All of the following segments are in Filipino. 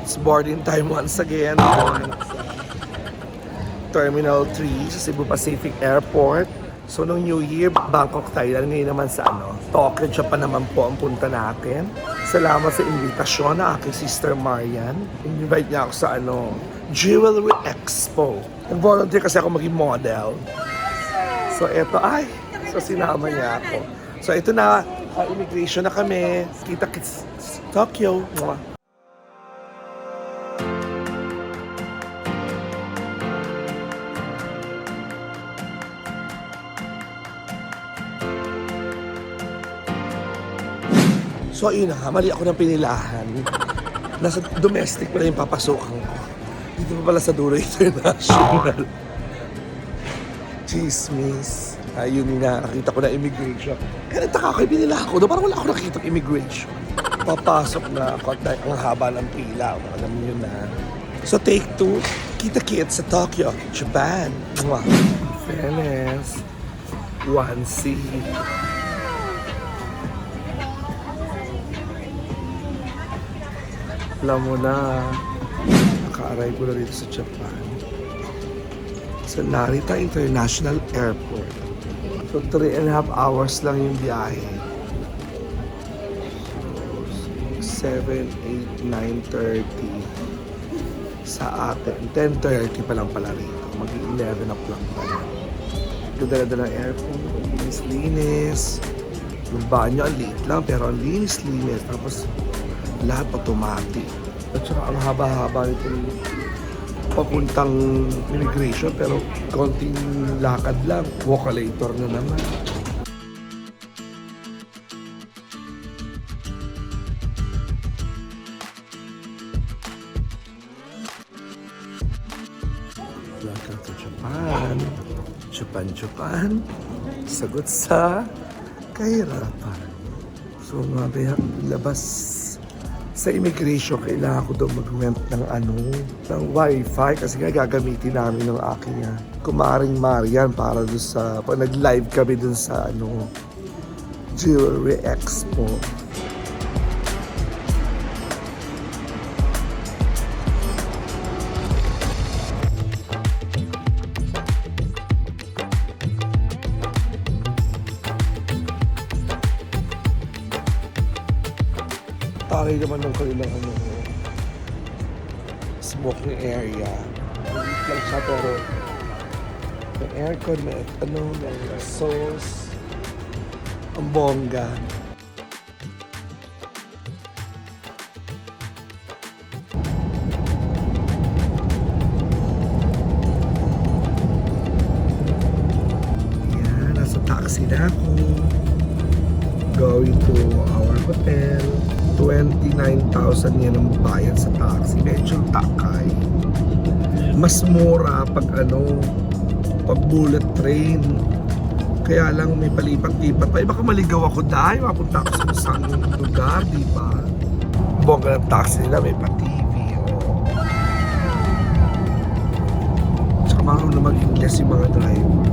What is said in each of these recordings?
It's boarding time once again. Terminal 3 sa Cebu Pacific Airport. So, nung New Year, Bangkok, Thailand. Ngayon naman sa Tokyo, Japan naman po ang punta natin. Salamat sa invitasyon na aking sister Marian. Invite niya ako sa Jewelry Expo. Nag-volunteer kasi ako maging model. So, eto, so sinama niya ako. So, ito na, immigration na kami. Kita-kits, Tokyo. Mwah. So ayun na, mali ako ng pinilahan. Nasa domestic pala yung papasukan ko. Dito pa pala sa Duro International. Chismis. Ayun nga, nakita ko na immigration. Kaya nagtaka ko, pinilahan ko. Parang wala ako nakita immigration. Papasok na ako at ang haba ng pila. Alam niyo na. So take 2, kita-kits sa Tokyo, Japan. Mwah. Fairness. 1C. Alam mo na, naka-arrive ko na dito sa Japan. Sa Narita International Airport. So 3.5 hours lang yung biyahe. So, 7, 8, 9:30 sa atin. 10:30 pa lang pala rito. Mag-11 o'clock pa lang. Dala-dala ng airport. Linis-linis. Yung banyo, ang liit lang pero ang linis-linis. Tapos lahat automatic. At saka ang haba-haba nito papuntang immigration pero konting lakad lang. Walkalator na naman. Welcome to Japan. Japan. Sagot sa kahirapan. So mga labas sa immigration, kailangan ko daw mag-rent ng wifi kasi nga gagamitin namin ng aking kumaring Marian para doon sa, pag nag-live kami doon sa Jewelry Expo. Taray naman ng kanilang smoking area. Maliit lang siya pero may aircon, may may sauce. Ang bongga. Yan, nasa taxi na ako. Going to our hotel. 29,000 yan ang bayad sa taxi. Medyo takay. Mas mura pag pag bullet train. Kaya lang may palipat-lipat pa. Baka maligaw ako dahil mapunta ako sa isang lugar, di ba? Bongga ng taxi nila, may pa-TV. Tsaka marunong na mag-English yung mga driver.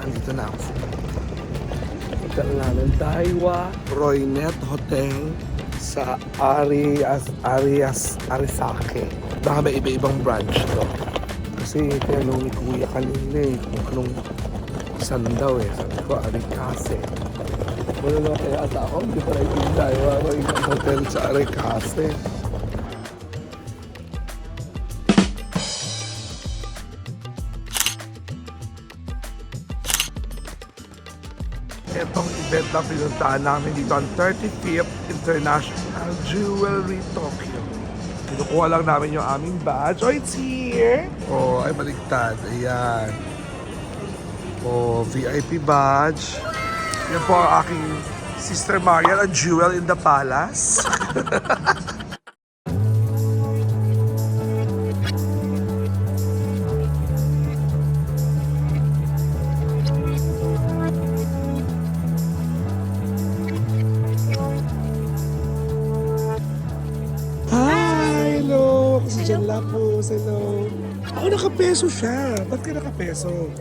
Dito na ako. Hotel namin Daiwa Roynet Hotel sa Arisake. Baka may iba-ibang branch to. Kasi tinanong ni Kuya kanina kung anong saan daw Sabi ko, Arikase. Wala na kaya ata ako. Hindi pa rin yung Daiwa Roynet Hotel sa Arikase. Itong event na pinuntahan namin dito ang 35th International Jewelry Tokyo. Kinukuha lang namin yung aming badge. Oh, it's here! Oh, ay baligtad. Ayan. Oh, VIP badge. Yan po ang aking Sister Marian, a jewel in the palace. Diyan lang po, hello. Ako nakapeso siya. Ba't ka nakapeso?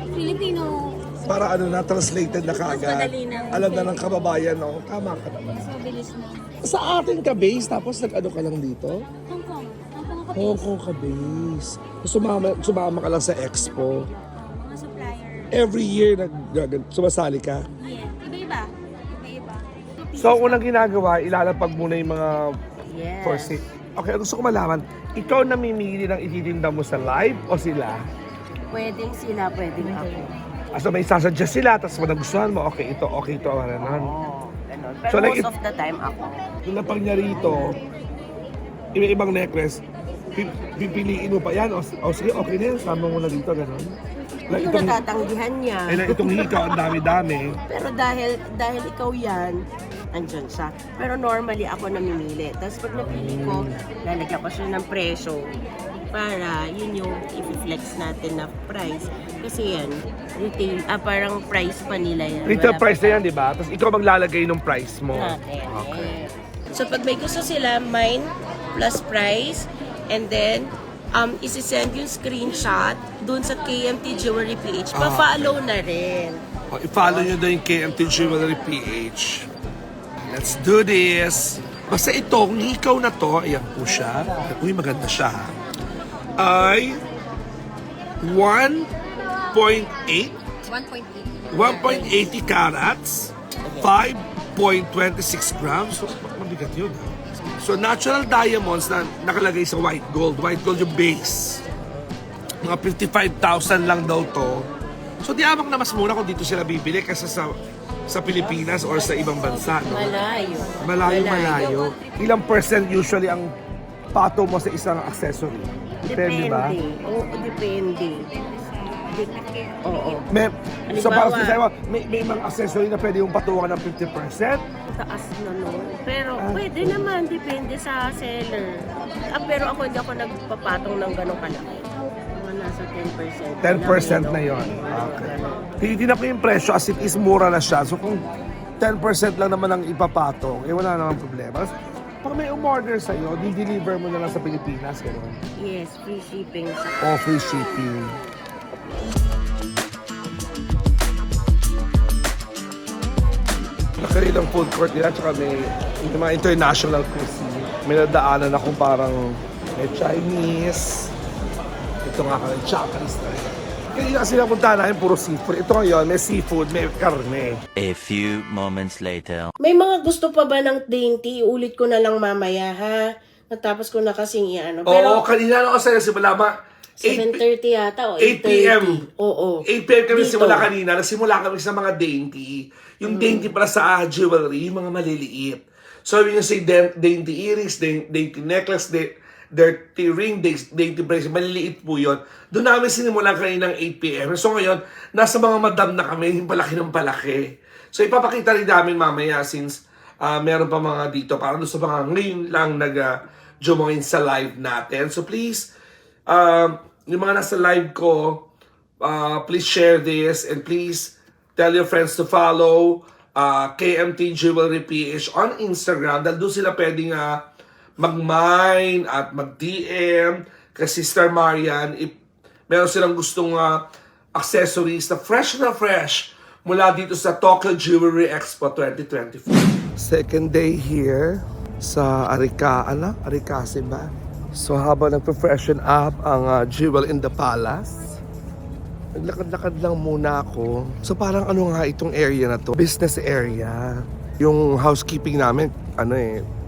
Filipino Para ano na, translated na kaagad. madali na. Alam na ng kababayan, no? Tama ka naman. Mas mabilis na. Sa atin ka base, tapos nag-ano ka lang dito? Hong Kong. Hong Kong ako Hong Kong ka base. Sumama ka lang sa expo. mga supplier. Every year, sumasali ka. Yeah. Iba-iba. Iba-iba. So, unang ginagawa, ilalapag muna yung mga Yes. for sale. Okay, gusto ko malaman, ikaw namimili ng ititinda mo sa live o sila? Pwedeng sila, pwedeng ako. So may sasuggest sila, tapos kung nagustuhan mo, okay, ito, ano. Oo, ganun. Pero So, like, most of the time ako. Yung lapag niya rito, iba-ibang necklace, pipiliin mo pa yan, o sige, okay na yan, sama mo na dito, gano'n. Like Yung natatanggihan niya. na itong hikaw, ang dami-dami. Pero dahil ikaw yan, andyan siya. Pero normally ako namimili. Tapos pag napili ko, lalagyan ko siya ng presyo para yun yung i-flex natin na price. Kasi yan, retail, parang price pa nila yan. Retail Wala price pa na yan, di ba? Tapos ikaw maglalagay ng price mo. natin. Okay. So pag may gusto sila, mine plus price, and then isi-send yung screenshot dun sa KMT Jewelry PH. Pa-follow na rin. O, i-follow nyo na yung KMT Jewelry PH. Let's do this! Basta itong hikaw na to, ayan po siya. Uy, maganda siya ha. Ay 1.8 1.8. 1.80 carats, 5.26 grams. So, mabigat yun. So, natural diamonds na nakalagay sa white gold. White gold yung base. Mga 55,000 lang daw to. So, di amak na mas mura kung dito sila bibili kaysa sa Pilipinas or sa ibang bansa. No? Malayo. Ilang percent usually ang pato mo sa isang accessory? Depende ba? Oo, depende. Oo. So para Halimbawa, sa may mga accessory na pwede yung patungan ng 50%. taas na nun. Pero pwede naman, depende sa seller. Pero ako hindi ako nagpapatong ng gano'ng kalaki. Mga nasa 10%. 10% na yon. Okay. Tinitingnan ko yung presyo as it is, mura na siya. So kung 10% lang naman ang ipapatong, wala naman problema. Pag may umorder sa'yo, di-deliver mo na lang sa Pilipinas. Gano'n. Yes, free shipping sa O free shipping. Nakarilang food court nila, tsaka may mga international cuisine. May nadaanan akong parang may Chinese. Ito nga kami, Japanese na rin. Kaya kasi napunta namin puro seafood. Ito ngayon, may seafood, may karne. A few moments later. May mga gusto pa ba ng dainty? Iulit ko na lang mamaya, ha? Natapos ko na kasing iano. Oo, kanina ako sa'yo simula 7:30 yata o 8 p.m. 8:30. Oo. 8 p.m. kami Dito. simula kanina. Nagsimula kami sa mga dainty. Yung dainty para sa jewelry, yung mga maliliit. So, yung say dainty earrings, dainty necklace, dirty ring, dainty bracelet, maliliit po yun. Doon namin sinimula kanina ng 8 p.m. So, ngayon, nasa mga madam na kami, yung palaki ng palaki. So, ipapakita rin namin mamaya since meron pa mga dito. Parang doon sa mga ngayon lang nag-join sa live natin. So, please, yung mga nasa live ko, please share this and please tell your friends to follow KMT Jewelry PH on Instagram dahil doon sila pwedeng mag-mine at mag-DM kay Sister Marian if meron silang gustong accessories na fresh mula dito sa Tokyo Jewelry Expo 2024. Second day here sa Arikase ba? So habang nagpa-freshen up ang Jewel in the Palace, naglakad-lakad lang muna ako. So parang ano nga itong area na to? Business area. Yung housekeeping namin,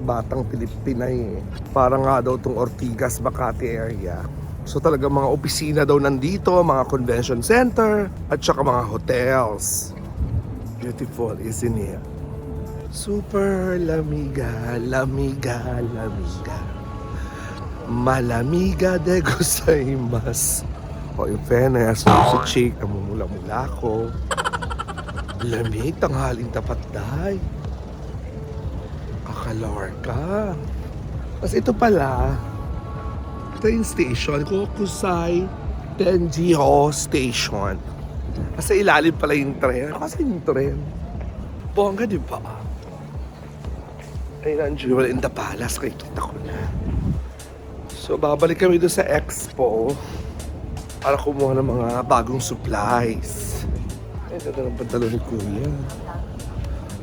Batang Pilipinay. Parang nga daw itong Ortigas, Makati area. So talaga mga opisina daw nandito, mga convention center, at saka mga hotels. Beautiful, isn't it? Super lamiga. Malamiga de gozaimasu. O in fairness, si Chick, namumula-mula ako. Lamig, tanghaling tapat dahi. Kakalor ka. Tapos ito pala, train station, Kokusai Tenjiho Station. Kasi ilalim pala yung tren. Kasi yung tren. Bongga, di ba? Ayun ang Jewel in the Palace. Kita ko na. So, babalik kami doon sa expo para kumuha ng mga bagong supplies. Ay, ganda ng pantalon ni Kuya.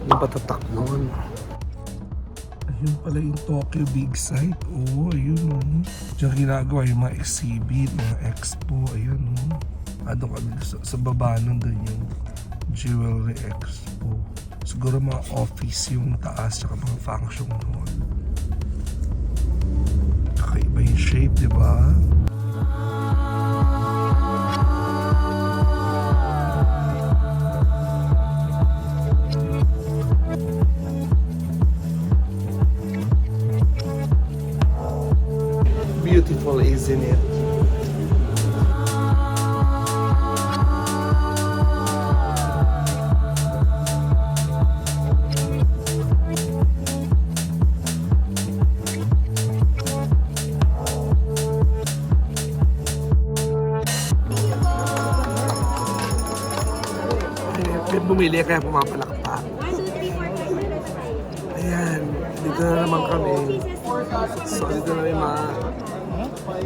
Yung patatak nun. Ayun pala yung Tokyo Big Sight. Oo, ayun o. Diyan ginagawa yung mga exhibit, mga expo. Ayun o. Ano kami sa baba nun doon yung Jewelry Expo. Siguro mga office yung taas tsaka mga function hall. Kakaiba yung shape, di ba? Beautiful, isn't it? Bumili kaya pumapalakpak. Ayan, dito na naman kami. So dito na yung mga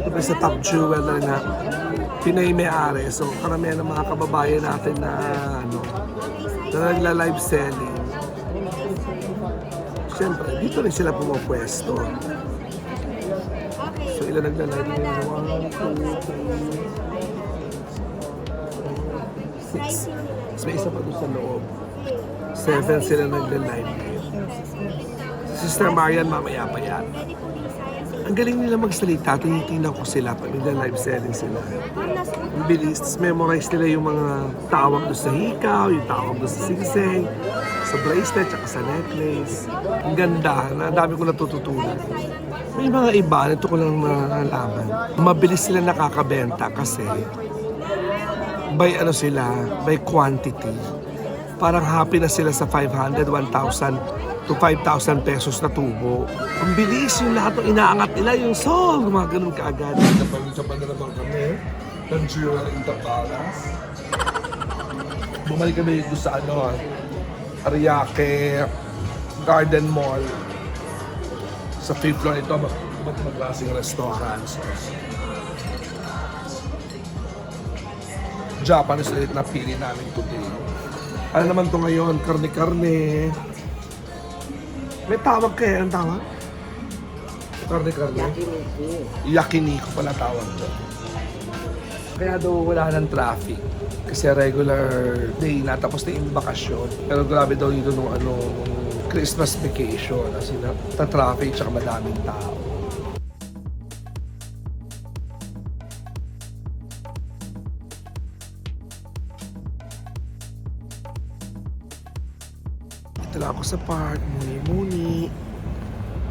ito sa Top Jewelry na Pinay may-ari. So karamihan ng mga kababayan natin na na nagla-live selling. Siyempre, dito rin sila pumapwesto. So ilan nagla-live ngayon? 1, 2, 3, 6. May isa pa doon sa loob. 7 sila nagla-live ngayon. Sister Marian, mamaya pa yan. Ang galing nila magsalita. Tinitingnan ko sila pag nagla-live selling sila. Ang bilis. Memorize nila yung mga tawag doon sa hikaw, yung tawag doon sa singsing, sa bracelet, tsaka sa necklace. Ang ganda. Ang dami ko natututunan. May mga iba, nito ko lang nalaman. Mabilis sila nakakabenta kasi by ano sila, by quantity. Parang happy na sila sa 500, 1,000 to 5,000 pesos na tubo. Ang bilis yung lahat ng inaangat nila, yung soul, mga ganun kaagad. Napalita pa na naman kami ng Jewelry in the Palace. Bumalik kami doon sa Ariake Garden Mall. Sa 5th floor ito, magkaklaseng restaurants. Japanese ulit na pili namin today. Ano naman to ngayon? Karne-karne. May tawag kayo. Anong tawag? Karne-karne? Yakiniku pala tawag to. Kaya daw wala ng traffic. Kasi regular day na. Tapos na yung bakasyon. Pero grabe daw dito nung Christmas vacation. Kasi na-traffic tsaka madaming tao. Ito lang ako sa park, muni-muni.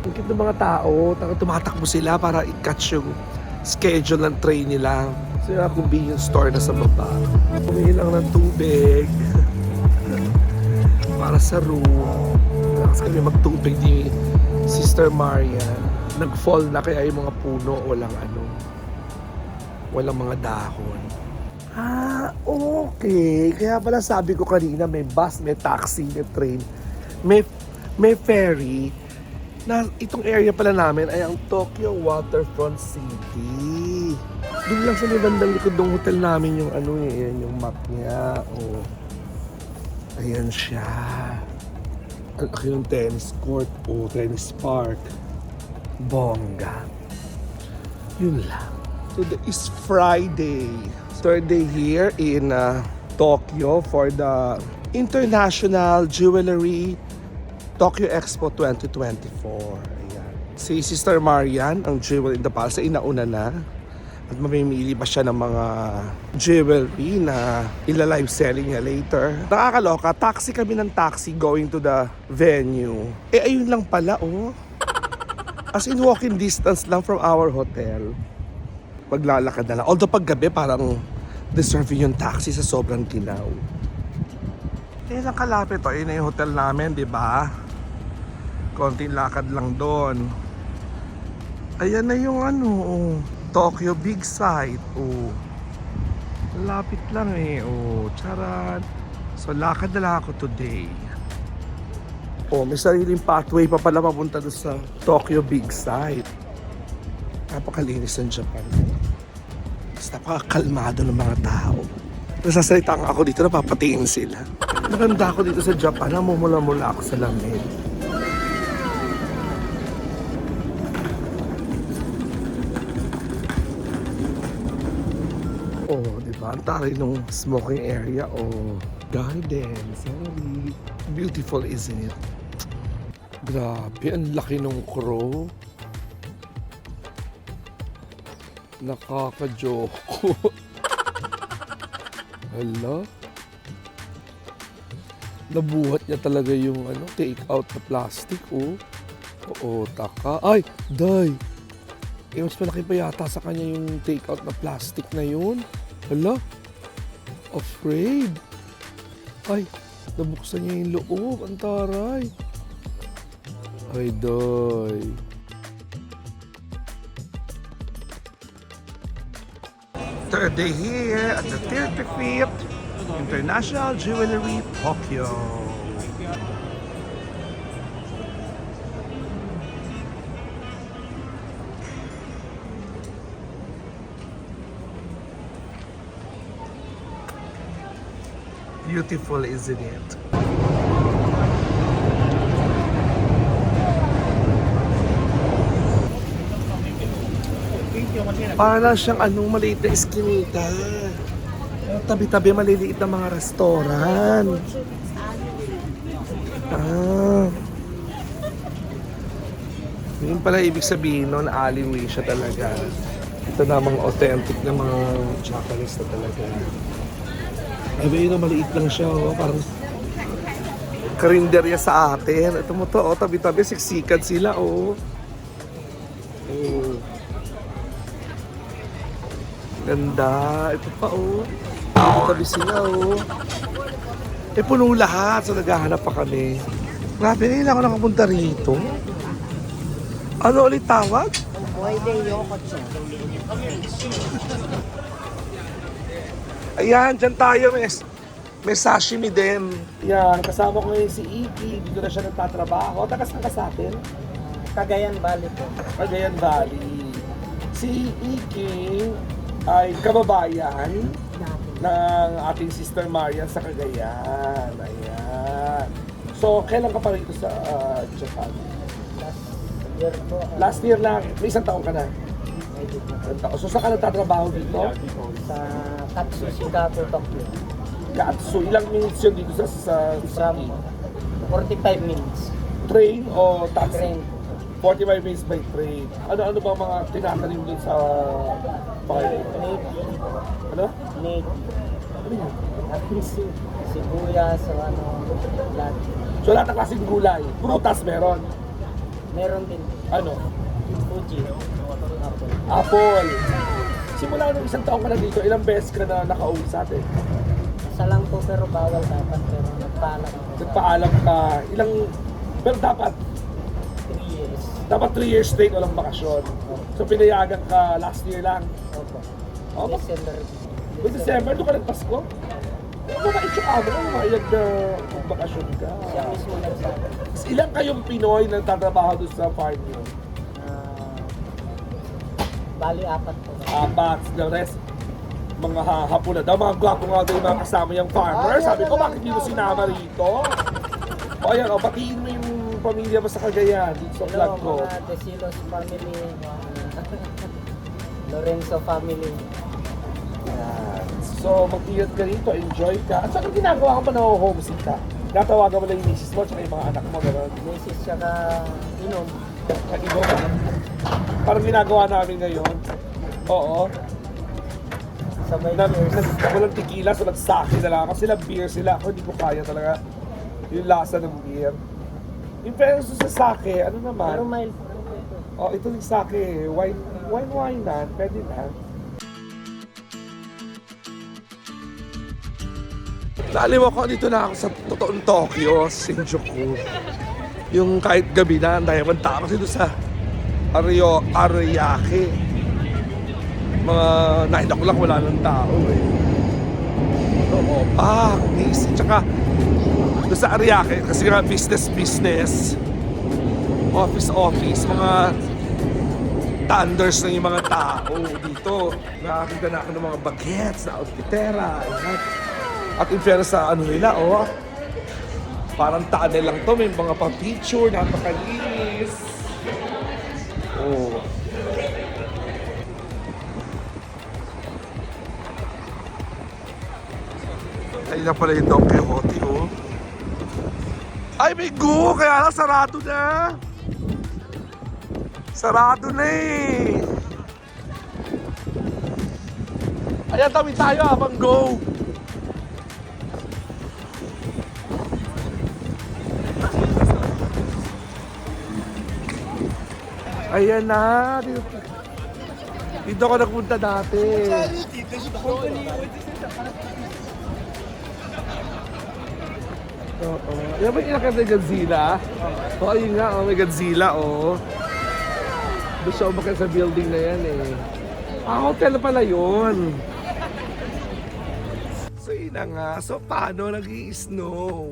Ang cute ng mga tao, tumatakbo sila para i-catch yung schedule ng train nila. So yung convenience store na sa baba. Humingi lang ng tubig para sa room. Lakas kami magtubig ni Sister Marian. Nag-fall na kaya yung mga puno, walang mga dahon. Ah, okay. Kaya pala sabi ko kanina may bus, may taxi, may train. May ferry na itong area pala namin ay ang Tokyo Waterfront City. Doon lang sa may bandang likod ng hotel namin yung yan yung map niya. Oh. Ayan siya. Ang laki ng tennis court o tennis park. Bongga. Yun lang. Today is Friday. Third day here in Tokyo for the International Jewelry Tokyo Expo 2024. Ayan. Si Sister Marian, ang Jewel in the Palace, inauna na. At mamimili pa siya ng mga jewelry na ila-live selling niya later. Nakakaloka, taxi kami ng taxi going to the venue. Ayun lang pala, oh. As in walking distance lang from our hotel. Maglalakad na lang. Although paggabi parang deserving yung taxi sa sobrang tinaw. Yan ang kalapit to. Yun na yung hotel namin, di ba? Konting lakad lang doon. Ayan na yung Tokyo Big Sight. Lapit lang eh. Charan. So lakad na lang ako today. May sariling pathway pa pala papunta doon sa Tokyo Big Sight. Napakalinis ng Japan. Basta napakakalmado ng mga tao. Nasasalita nga ako dito, napapatingin sila. Maganda ako dito sa Japan, namumula-mula ako sa lamig. Oh, di ba? Ang taray nung smoking area. Oh, garden. Sorry. Beautiful, isn't it? Grabe, ang laki nung crow. Nakaka-joke. Hala. Nabuhat niya talaga yung take out na plastic, oh. Oo, taka. Ay, day. Eh, mas malaki pa yata sa kanya yung take out na plastic na yun. Hala. Afraid. Ay, nabuksan niya yung loob. Ang taray. Ay, day. Third day here at the 35th International Jewelry Tokyo. Beautiful, isn't it? Para siyang maliit na eskinita. Tabi-tabi maliliit na mga restaurant. Yun pala ibig sabihin nun, alleyway siya talaga. Ito namang authentic na mga chocolates na talaga. Ay, yun maliit lang siya, oh. Parang karinderya sa atin. Ito mo to, oh, tabi-tabi, siksikan sila, oh. Oh. Ganda. Ito pa, oh. Tabi sila, oh. Eh, puno lahat. So, naghahanap pa kami. Grabe, ngayon ako nakapunta rito. Ano ulit tawag? Ayan, dyan tayo. May sashimi din. Yan, kasama ko ngayon si Iki. Dito na siya nagtatrabaho. Tagas na ka sa atin? Cagayan Valley po. Cagayan Valley. Si Iki ay kababayan ng ating Sister Marian sa Cagayan. Ayan. So, kailan ka pa rito sa Japan? Year po. Last year lang. May isang taon ka na. Isang taon. So, saan ka nagtatrabaho dito? Sa Katsu, Chicago, Tokyo. Katsu. Ilang minutes yun dito sa From 45 minutes. train o taxi? Train. 45 minutes by train. Ano ba mga tinatanim dun sa Native. Ano? Native. Ano yun? Sibuyas, lahat. So, lahat ng klaseng gulay. Prutas meron. Meron din. Ano? Fuji. Apple. Apple. Simula nung isang taon ka na dito, ilang beses ka na nakauwi sa atin? Isa lang po pero bawal dapat. Pero nagpaalam ako. Nagpaalam ka. Pero dapat 3 years. 3 years straight walang bakasyon. So pinayagan ka last year lang. Opo. Oh, December. December, doon ka nagpasko? Ano ba itsura mo kung mayag na magbakasyon ka? Siya mismo nagsabi. Ilang kayong Pinoy na nagtatrabaho doon sa farm nyo? Bali, 4 po. Apat, the rest, mga hapon na daw. Mga gwapo nga daw yung mga kasama yung farmer. Sabi ko, bakit hindi mo sinama rito? O ayan, batiin mo yung pamilya mo sa Cagayan dito sa vlog ko. Hello, mga Desilos family. Lorenzo family. Yan. So, mag-ingat ka rito, enjoy ka. At saka ginagawa ka pa na homesick ka. Natawagan mo lang yung misis mo at yung mga anak mo. Gano'n. Misis siya ka inom. Nag-ibo ka. Parang ginagawa namin ngayon. Oo. Sabay cheers. Walang tequila, so nagsake na lang. Kasi sila beer sila. Ako hindi ko kaya talaga yung lasa ng beer. Yung fairness sa sake, ano Pero naman? mild. Oh, ito yung sake. Wine na. Pwede na. Naliw ako, dito na ako sa totoong Tokyo, Shinjuku. Yung kahit gabi na, ang dayamang tao kasi doon sa Ariake. Mga 9 o'clock wala ng tao eh. Oo, easy. Tsaka doon sa Ariake, kasi nga business, office, mga thunders ng yung mga tao dito. Nakakita na ako ng mga bagets na outfitera. At in fairness sa ano nila, parang tunnel lang to. May mga pang-picture, napakalinis. Ayun na pala yung Don Quixote, Ay, may go! Kaya lang sarado na! Sarado na eh! Ayan, tawid tayo habang go! Ayan na! Dito ako nagpunta dati. Oo. Yan ba yung inakit na Godzilla? Oo, yun nga, may Godzilla, Doon siya umakit sa building na yan eh. Hotel pala yun. So yun na nga. So paano nag-i-snow?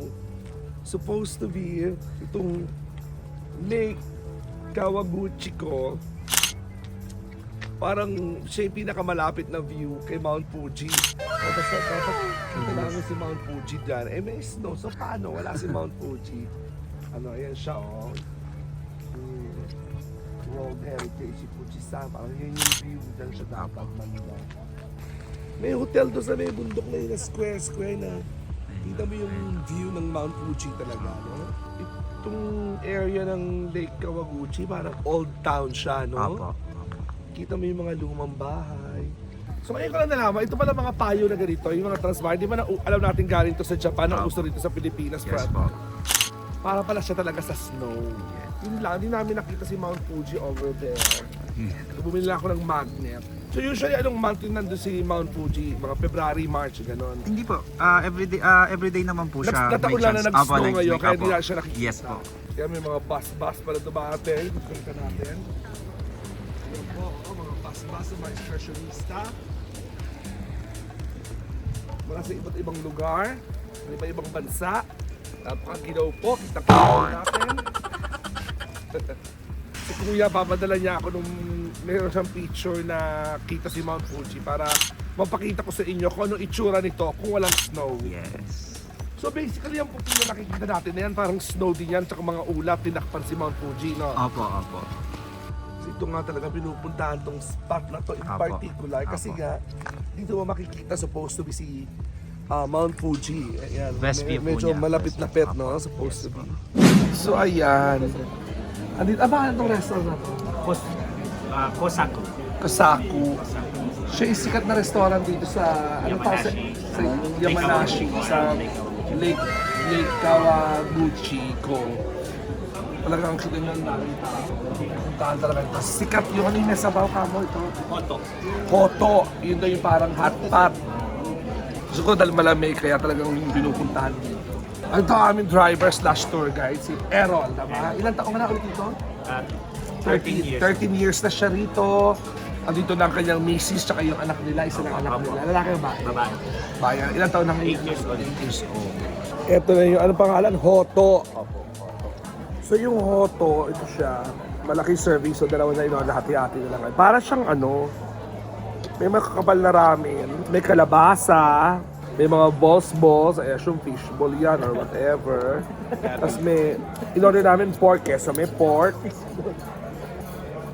Supposed to be itong Lake Kawaguchi ko. Parang siya yung pinakamalapit na view kay Mount Fuji. O basta dapat kita namin si Mount Fuji dyan. May snow. So paano? Wala si Mount Fuji. Ayan siya World Heritage si Fujisan. Parang yun yung view. Dyan siya dapat Manila. May hotel doon sa may bundok na yun na square na. Kita mo yung view ng Mount Fuji talaga, Itong area ng Lake Kawaguchi, parang old town siya, Kita mo yung mga lumang bahay. So ngayon ko lang nalaman, ito pala mga payo na ganito, yung mga transparent. Di ba alam natin galing to sa Japan, ang gusto rito sa Pilipinas. Yes po. Para pala siya talaga sa snow. Yun lang, hindi namin nakita si Mount Fuji over there. Bumili lang ako ng magnet. So usually, anong month yung nandun si Mount Fuji? Mga February, March, gano'n? Hindi po. Everyday naman po siya. Nataon lang na nag-snow ngayon, kaya hindi na siya nakikita. Yes po. Kaya may mga bus pala dumating. Kita natin. Ayan po, mga bus, mga excursionista. Mula sa iba't ibang lugar, iba-ibang bansa. Napakaginaw po, kita-kita natin. Si Kuya, papadala niya ako nung meron siyang picture na kita si Mount Fuji para mapakita ko sa inyo kung anong itsura nito kung walang snow. Yes. So basically, yung puti na nakikita natin na yan, parang snow din yan, tsaka mga ulap, tinakpan si Mount Fuji, Opo. So ito nga talaga pinupuntahan tong spot na to in Apo. particular kasi nga dito mo makikita supposed to be si Mount Fuji. Ayan, Best view po medyo niya. malapit na pet, no? Supposed to be. So ayan. Andito, bakit itong restaurant na to? Kosaku. Kosaku. Siya yung sikat na restaurant dito sa sa Yamanashi, sa Lake Kawaguchi ko. Talagang kita nyo ang tao. Puntahan talaga ito. Sikat yung ano yung nasabaw ka mo ito? Koto. Yun daw yung parang hot pot. Gusto ko dahil malamig kaya talagang yung pinupuntahan dito. Ang ito aming driver / tour guide, si Errol, tama? Ilang taong na ulit dito? 13 years. 13 years na siya rito. Andito na ang kanyang misis tsaka yung anak nila, isa ng anak nila. Lalaki o babae? Babae. Bayan. Ilang taon na ngayon? 8 years old. 8 years old. Ito na yung, anong pangalan? Hoto. So yung Hoto, ito siya. Malaking service. So dalawa na yun, lahati-hati na lang. Para siyang may makakapal na ramen, may kalabasa, may mga balls, ay yung fishball yan or whatever. Tapos may, in-order namin pork so may pork.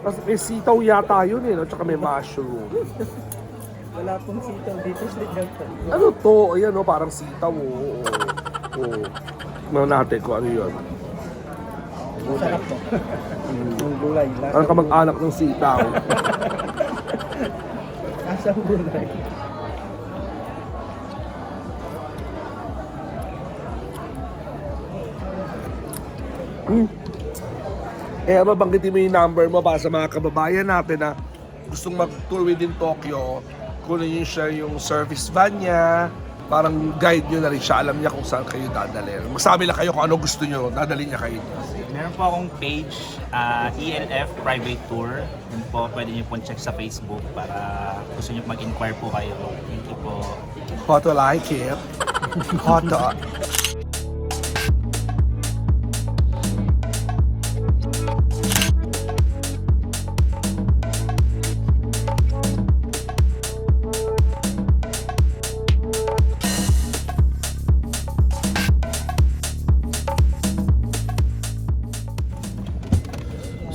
Tapos may sitaw yata yun tsaka may mushroom. Wala pong sitaw dito sa Japan. Ano to? Ayan parang sitaw Tignan natin kung ano yun. Sarap po. Yung gulay lang. Ang kamag-anak ng sitaw. Asang gulay. Mabanggitin mo yung number mo para sa mga kababayan natin na gustong mag-tour within Tokyo. Kunin niyo siya yung service van niya. Parang guide niyo na rin siya. Alam niya kung saan kayo dadalhin. Magsabi lang kayo kung ano gusto niyo. Dadalhin niya kayo. Meron po akong page, ELF Private Tour. Yun po, pwede niyo po check sa Facebook para gusto niyo mag-inquire po kayo. Thank you po. Hoto like it. Hoto.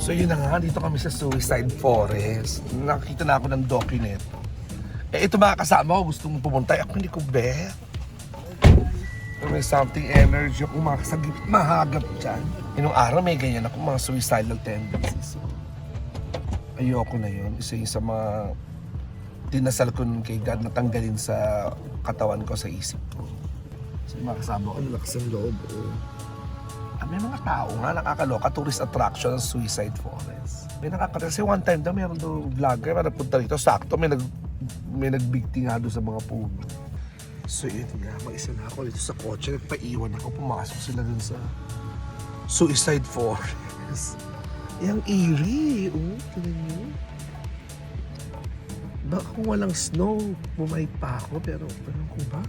So yun na nga, dito kami sa Suicide Forest. Nakita na ako ng docu nito. Ito mga kasama ko, gustong pumunta. Ako hindi ko bet. May something energy ako makasagip, mahagap dyan. Inong araw may ganyan ako, mga suicidal tendencies. So, ayoko na yun. Isa yung sa mga dinasal ko nun kay God na tanggalin sa katawan ko, sa isip ko. So mga kasama ko, nalakas ang loob. May mga tao nga nakakaloka, tourist attraction ng Suicide Forest. May nakakaloka. Kasi one time daw, mayroon daw vlogger na napunta rito. Sakto, may nagbigti nga doon sa mga puno. So yun nga, mag-isa na ako dito sa kotse. Nagpaiwan ako, pumasok sila doon sa Suicide Forest. Yang eerie. Tignan nyo. Baka kung walang snow, bumay pa ako. Pero kung ba?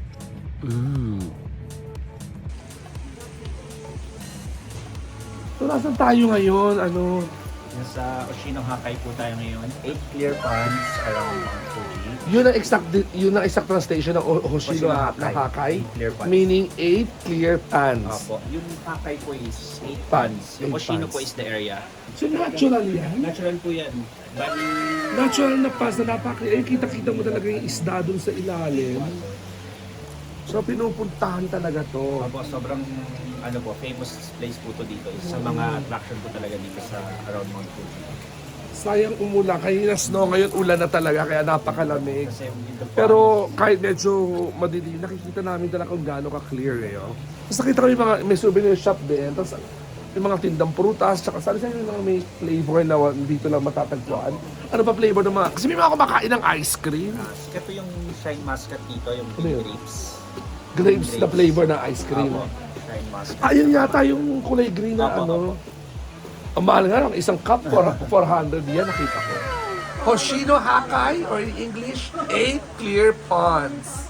So, nasan tayo ngayon? Nasa Oshino Hakay po tayo ngayon. 8 clear ponds around Mount Fuji. Yun ang exact translation ng Hoshino Hakay. Clear ponds. Meaning 8 clear pans. Opo. Yung Hakay po is 8 Ponds. ponds. Yung 8 Oshino ponds. po is the area. So, natural yan? Natural po yan. Bali, Natural na pans na napakita. Kita-kita mo talaga yung isda dun sa ilalim. So, pinupuntahan talaga to. opo, sobrang famous place po to dito. Isa sa mga attraction po talaga dito sa around Mount Fuji. Sayang umulan. Kanina snow, ngayon ulan na talaga, kaya napakalamig. Kasi dito po, Pero kahit medyo madilim, nakikita namin talaga kung gaano ka-clear ngayon. Tapos nakita kami may souvenir shop din. Tapos yung mga tindang prutas, tsaka saan yung mga may flavor na dito lang matatagpuan. Ano pa flavor ng mga... Kasi may mga kumakain ng ice cream. ito yung shine muscat dito, yung Ano yun? grapes. Grapes na flavor na ice cream. Opo, shine muscat. Ayun yata yung kulay green na Apo, ano. Ang mahal nga lang, isang cup for 400 yan, nakita ko. Hoshino Hakay, or in English, 8 clear ponds.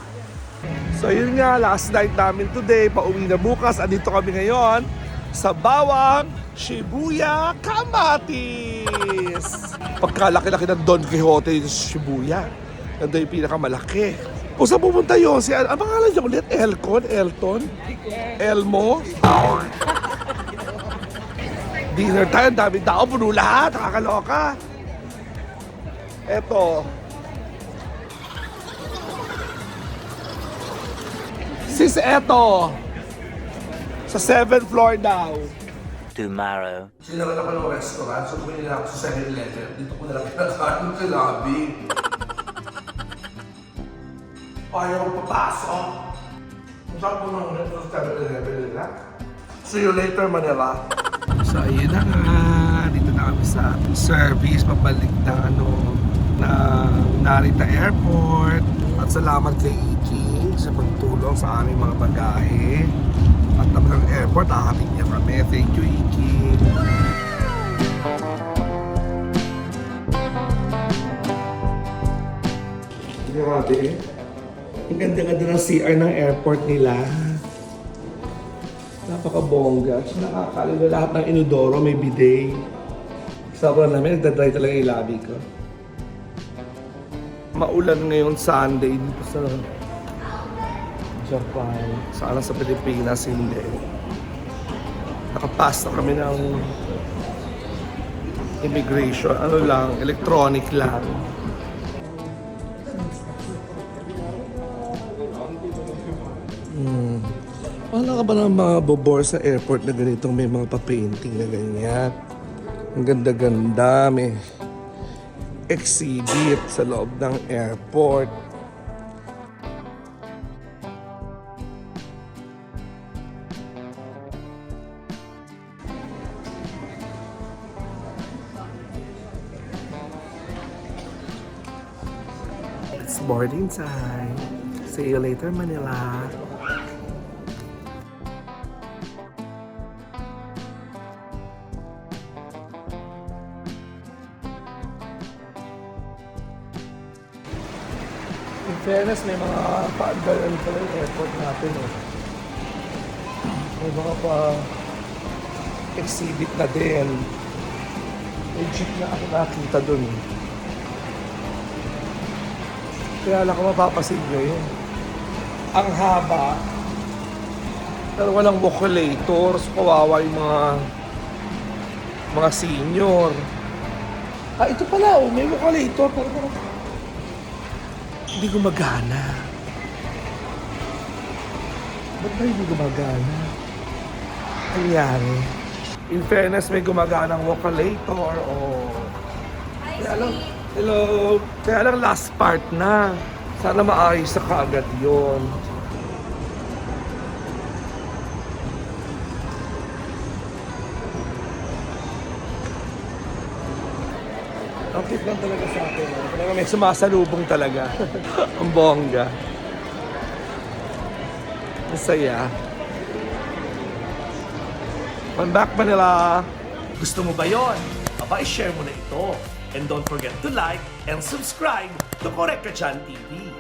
So yun nga, last night namin today, pauwi na bukas. Andito kami ngayon sa Bawang Shibuya Kamatis. Pagkalaki-laki ng Don Quixote yung Shibuya. Nandun yung pinakamalaki. Kung saan pupunta yun? Ang pangalan niya ulit? Elton? Elmo? Dinner tayo, ang daming tao, puno lahat, nakakaloka. Eto. Sis, eto. Sa 7th floor daw. Tomorrow. Sinaran ako ng restaurant, so bumili na ako sa 7-Eleven. Dito ko na lang kinakain sa lobby. Ayaw ko papasok. Masarap po nang ulit sa 7-Eleven nila. See you later, Manila. So, ayun na nga. Dito na kami sa service, pabalik na Narita Airport. At salamat kay Iking sa pagtulong sa aming mga bagahe. At naman ang airport, ahatid niya kami. Thank you, Iking. Grabe. Ang ganda-ganda ng CR ng airport nila. Napaka-bongga. Nakakaliwa lahat ng inodoro, may bidet. Sobrang namin, nagdadry talaga yung labi ko. Maulan ngayon Sunday dito sa Japan. Sana sa Pilipinas hindi. Nakapass na kami ng immigration. Ano lang, electronic lang. Wala ka ba ng mga bobor sa airport na ganitong may mga pa-painting na ganyan? Ang ganda-ganda, may exhibit sa loob ng airport. It's boarding time. See you later, Manila. In fairness, may mga paagalan pala yung airport natin eh. May mga pa-exhibit na din. May jeep na ako nakita dun. Kaya lang kung mapapasin nyo yun. Ang haba. Pero walang vocalator. So kawawa yung mga mga senior. Ito pala, may vocalator. Hindi gumagana. Ba't ba hindi gumagana? Nangyari. In fairness, may gumaganang vocalator. Kaya lang, hello. Kaya lang last part na. Sana maayos sa kaagad yun. Ang cute lang talaga sa akin. Talaga may sumasalubong talaga. Ang bongga. Masaya. Come back, Manila! Gusto mo ba yon? Aba, i-share mo na ito. And don't forget to like and subscribe to Correct Ka Dyan TV.